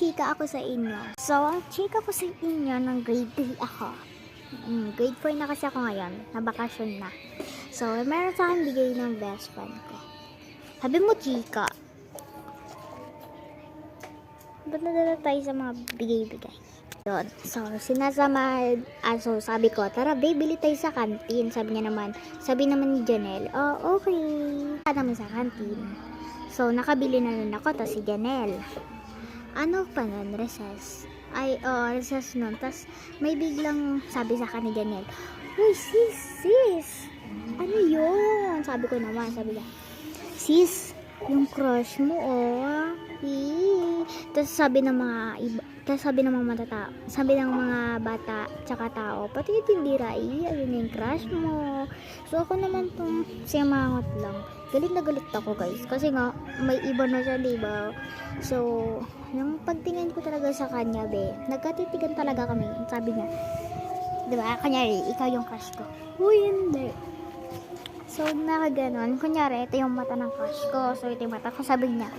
chika ako sa inyo. So, ang chika ko sa inyo ng grade 3 ako. Grade 4 na kasi ako ngayon. Nabakasyon na. So, meron sa akin bigay ng best friend ko. Sabi mo, chika. Ba't nadala tayo sa mga bigay-bigay? Yun. So, so, sabi ko, tara, bili tayo sa kantin. Sabi naman ni Janelle, oh, okay. Naman sa kantin. So, nakabili na nun ako, tas si Janelle. Ano pa nun? Recess. Recess nun. Tas, may biglang sabi sa akin ni Janelle, uy, sis. Ano yun? Sabi ko naman, sabi niya, sis, yung crush mo, tas sabi ng mga bata, tsaka tao, pati yung tindira, ayun yung crush mo. So, ako naman tong siyamangot lang. Galit na galit ako, guys. Kasi nga, may iba na siya, diba? So, yung pagtingin ko talaga sa kanya, nagkatitigan talaga kami. Sabi niya, diba? Kunyari, ikaw yung crush ko. Uy, hindi. So, nakaganon. Kunyari, ito yung mata ng crush ko. So, ito yung mata ko. Sabi niya,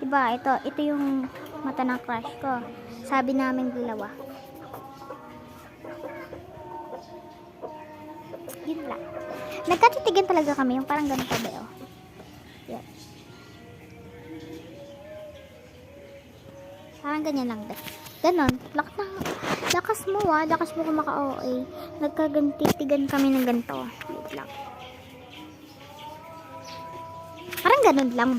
diba? Ito yung mata ng crush ko. Sabi namin dalawa. Yun lang. Nagkatitigan talaga kami. Yung parang ganun tabi, Yan. Parang ganyan lang, Ganon. Lakas mo, Lakas mo kumaka-OA. Nagkagantitigan kami ng ganito. Wait lang. Parang ganun lang,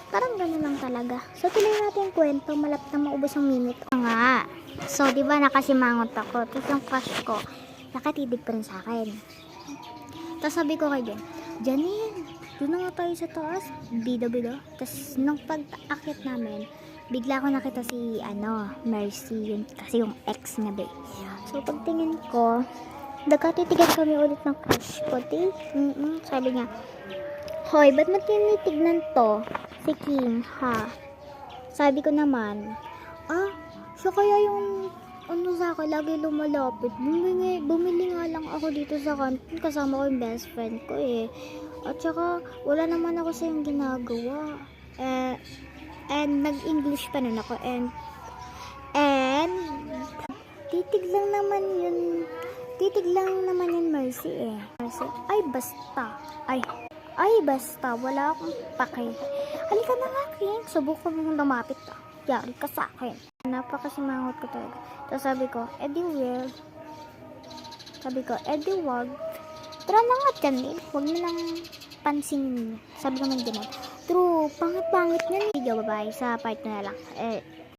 Parang ganun lang talaga. So, tuloy natin yung kwento. Malapit na maubos ang minute. Nga. So, di ba nakasimangot ako. Tapos yung crush ko, nakatitig pa rin sa akin. Tapos sabi ko kay Janine, doon na nga tayo sa taas. Bida. Tapos, nung pag-akit namin, bigla ko nakita si, Mercy. Yun, kasi yung ex niya, So, pagtingin ko, nagkatitigan kami ulit ng crush ko, Sabi niya, hoy, ba't mo tinitignan to? Si King, ha? Sabi ko naman, siya kaya yung sa akin, lagi lumalapit. Bumili nga lang ako dito sa kantin, kasama ko yung best friend ko, At saka, wala naman ako sa yung ginagawa. And nag-English pa nun ako, and titig lang naman yun, Mercy, Mercy, basta, wala akong pake. Halika na nga, King. Subukan mong lumapit, Yari ka sa akin. Napakasimangot ko talaga. Tapos sabi ko, wag. Tara na nga, Janelle. Huwag na lang pansinin. Sabi naman din, true, pangit-pangit na. Video, bye-bye. Sa part na lang.